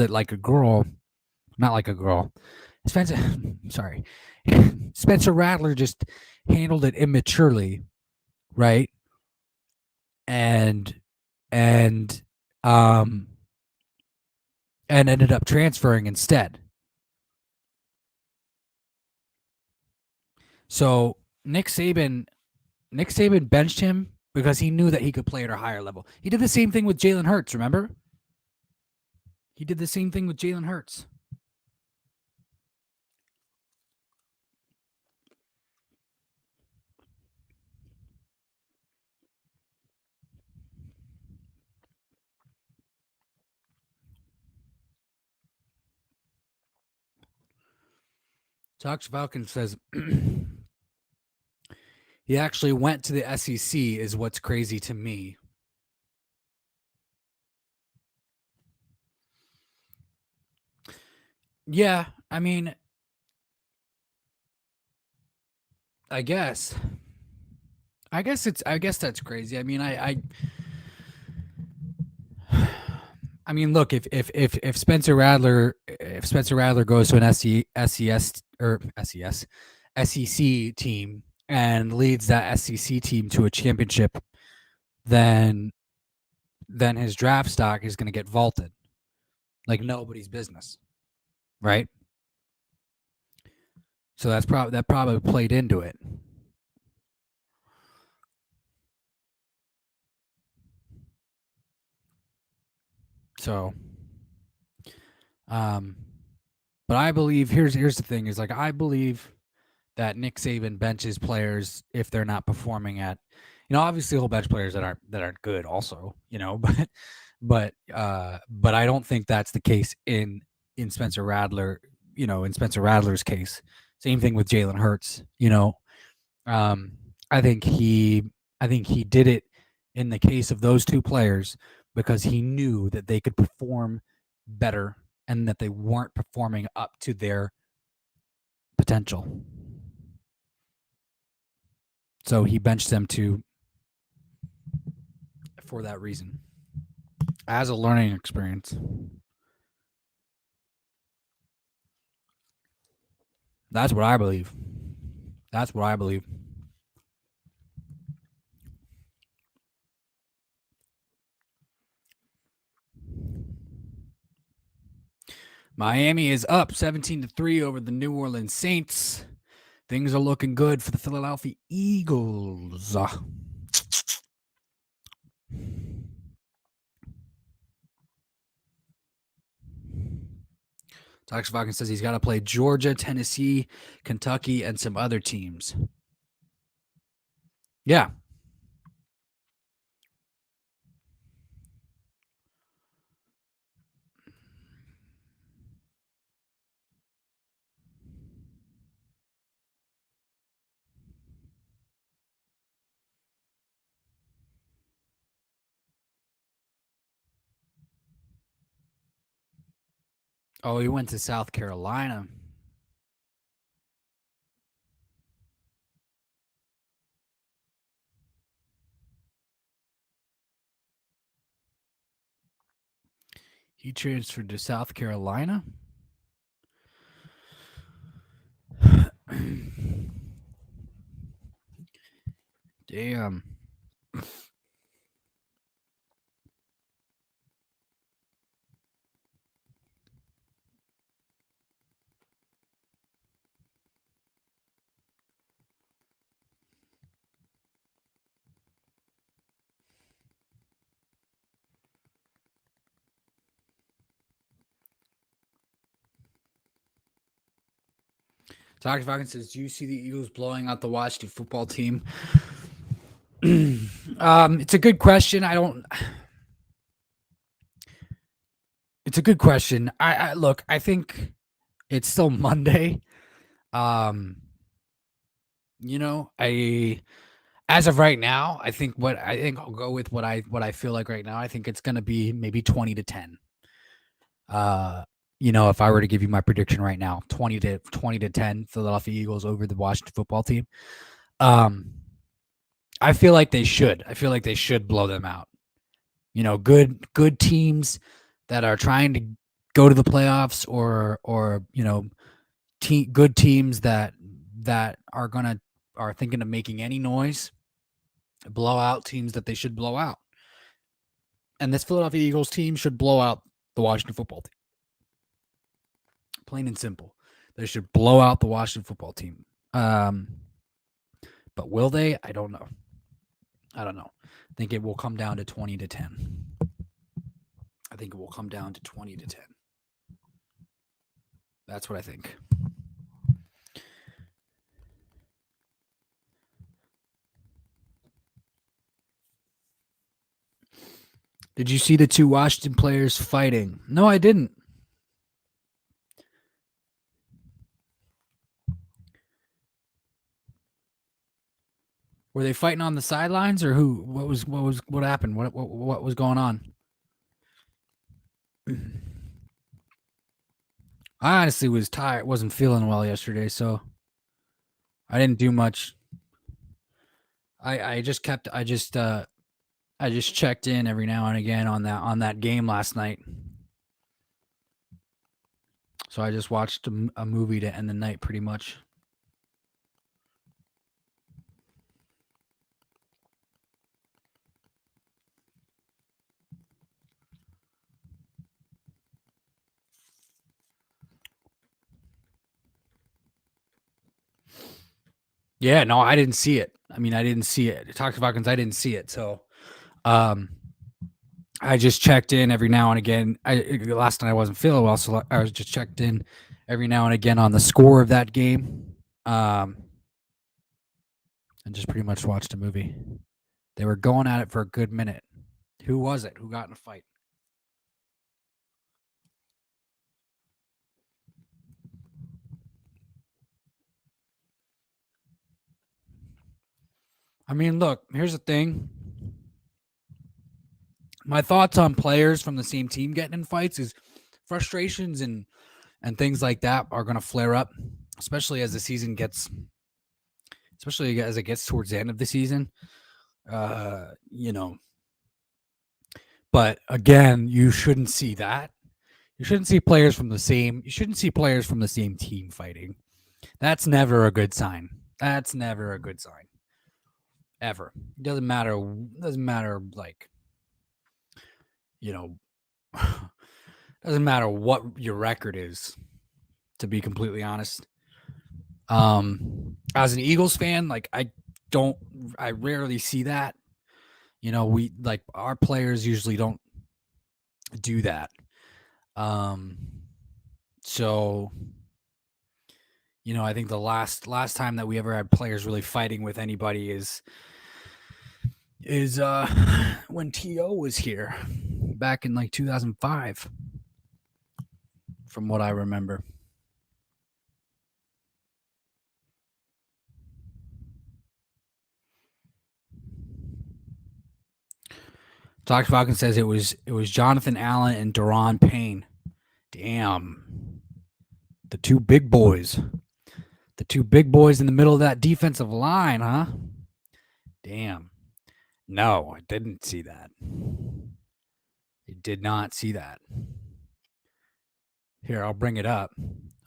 like a girl, not like a girl. Spencer sorry. Spencer Rattler just handled it immaturely, right? And and um and ended up transferring instead. So Nick Saban benched him because he knew that he could play at a higher level. He did the same thing with Jalen Hurts, remember? He did the same thing with Jalen Hurts. Talks Falcon says he actually went to the SEC is what's crazy to me. Yeah, I mean, I guess that's crazy. I mean, I mean, look, if Spencer Rattler goes to an SES or SES SEC team and leads that SEC team to a championship, then his draft stock is going to get vaulted like nobody's business, right? So that probably played into it. So, but I believe here's the thing is like I believe that Nick Saban benches players if they're not performing at, obviously he'll bench players that aren't good also, but I don't think that's the case in Spencer Rattler, in Spencer Rattler's case. Same thing with Jalen Hurts, um, I think he did it in the case of those two players because he knew that they could perform better and that they weren't performing up to their potential. So he benched them for that reason, as a learning experience. That's what I believe. That's what I believe. Miami is up 17-3 over the New Orleans Saints. Things are looking good for the Philadelphia Eagles. Tox Falcon says he's got to play Georgia, Tennessee, Kentucky, and some other teams. Yeah. Oh, he went to South Carolina. He transferred to South Carolina. Damn. Talkin Falcon says, "Do you see the Eagles blowing out the Washington football team?" It's a good question. It's a good question. I look. I think it's still Monday. As of right now, I think I'll go with what I feel like right now. I think it's going to be maybe 20-10. If I were to give you my prediction right now, 20-10 Philadelphia Eagles over the Washington football team. I feel like they should. I feel like they should blow them out. Good teams that are trying to go to the playoffs, or good teams that are thinking of making any noise, blow out teams that they should blow out. And this Philadelphia Eagles team should blow out the Washington football team. Plain and simple. They should blow out the Washington football team. But will they? I don't know. I think it will come down to 20-10. I think it will come down to 20-10. That's what I think. Did you see the two Washington players fighting? No, I didn't. Were they fighting on the sidelines, or who? What happened? What was going on? I honestly was tired. Wasn't feeling well yesterday, so I didn't do much. I just checked in every now and again on that game last night. So I just watched a movie to end the night, pretty much. Yeah, no, I didn't see it. I didn't see it. Talk to Falcons, I didn't see it. So, I just checked in every now and again. Last night I wasn't feeling well, so I was just checked in every now and again on the score of that game, and just pretty much watched a movie. They were going at it for a good minute. Who was it? Who got in a fight? Look, here's the thing. My thoughts on players from the same team getting in fights is frustrations and things like that are going to flare up, especially as the season gets, especially as it gets towards the end of the season. But again, you shouldn't see that. You shouldn't see players from the same. You shouldn't see players from the same team fighting. That's never a good sign. That's never a good sign. Ever. It doesn't matter. Like, doesn't matter what your record is, to be completely honest. As an Eagles fan, like I rarely see that. We like our players usually don't do that. So I think the last time that we ever had players really fighting with anybody is when T.O. was here back in like 2005, from what I remember. Talk Falcon says it was Jonathan Allen and Daron Payne. Damn. The two big boys. The two big boys in the middle of that defensive line, huh? Damn. No, I didn't see that. I did not see that. Here, I'll bring it up.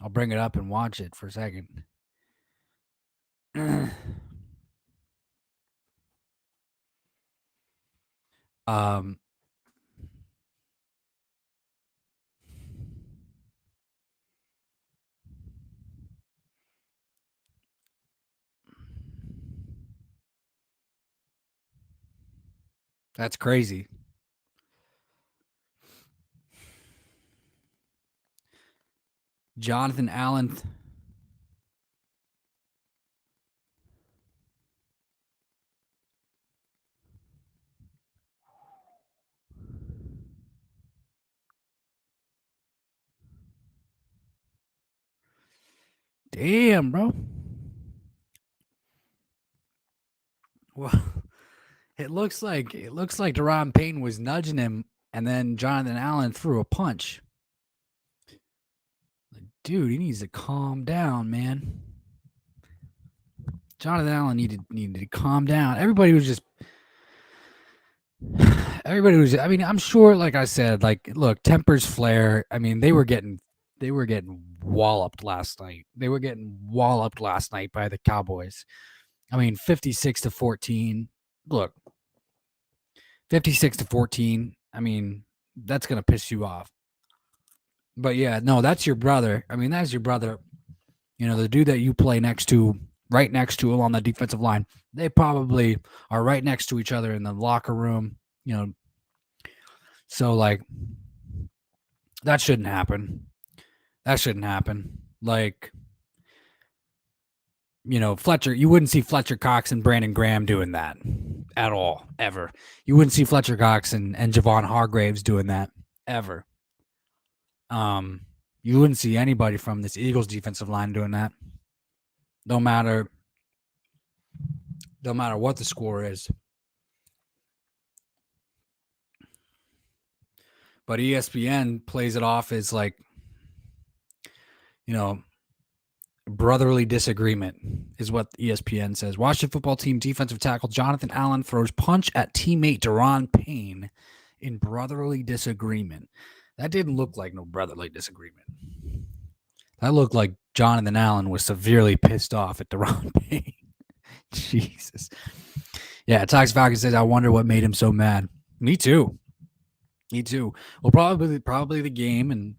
I'll bring it up and watch it for a second. um, that's crazy. Jonathan Allen. Damn, bro. Well, it looks like Deron Payne was nudging him, and then Jonathan Allen threw a punch. Dude, he needs to calm down, man. Jonathan Allen needed to calm down. Everybody was. I mean, I'm sure, like I said, like, look, tempers flare. I mean, they were getting walloped last night. They were getting walloped last night by the Cowboys. I mean, 56-14. Look, 56-14. I mean, that's gonna piss you off. But yeah, no, that's your brother. I mean, that's your brother. You know, the dude that you play right next to along the defensive line. They probably are right next to each other in the locker room. You know, so like that shouldn't happen. That shouldn't happen. Like, you know, Fletcher, you wouldn't see Fletcher Cox and Brandon Graham doing that at all, ever. You wouldn't see Fletcher Cox and Javon Hargraves doing that ever. You wouldn't see anybody from this Eagles defensive line doing that. No matter what the score is. But ESPN plays it off as like, you know, brotherly disagreement is what ESPN says. Washington football team defensive tackle Jonathan Allen throws punch at teammate Deron Payne in brotherly disagreement. That didn't look like no brotherly disagreement. That looked like Jonathan Allen was severely pissed off at Deron Payne. Jesus. Yeah, Tox Falcon says, I wonder what made him so mad. Me too. Well, probably the game and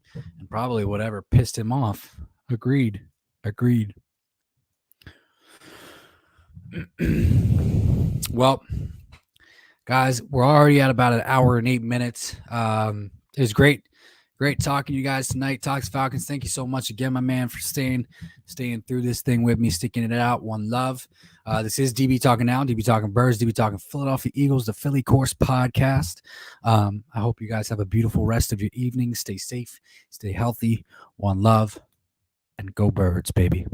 probably whatever pissed him off. Agreed. Well, guys, we're already at about an hour and 8 minutes. It was great talking to you guys tonight. Talks Falcons, thank you so much again, my man, for staying through this thing with me, sticking it out. One love. This is DB Talking Now, DB Talking Birds, DB Talking Philadelphia Eagles, the Philly Course podcast. I hope you guys have a beautiful rest of your evening. Stay safe, stay healthy. One love, and go Birds, baby.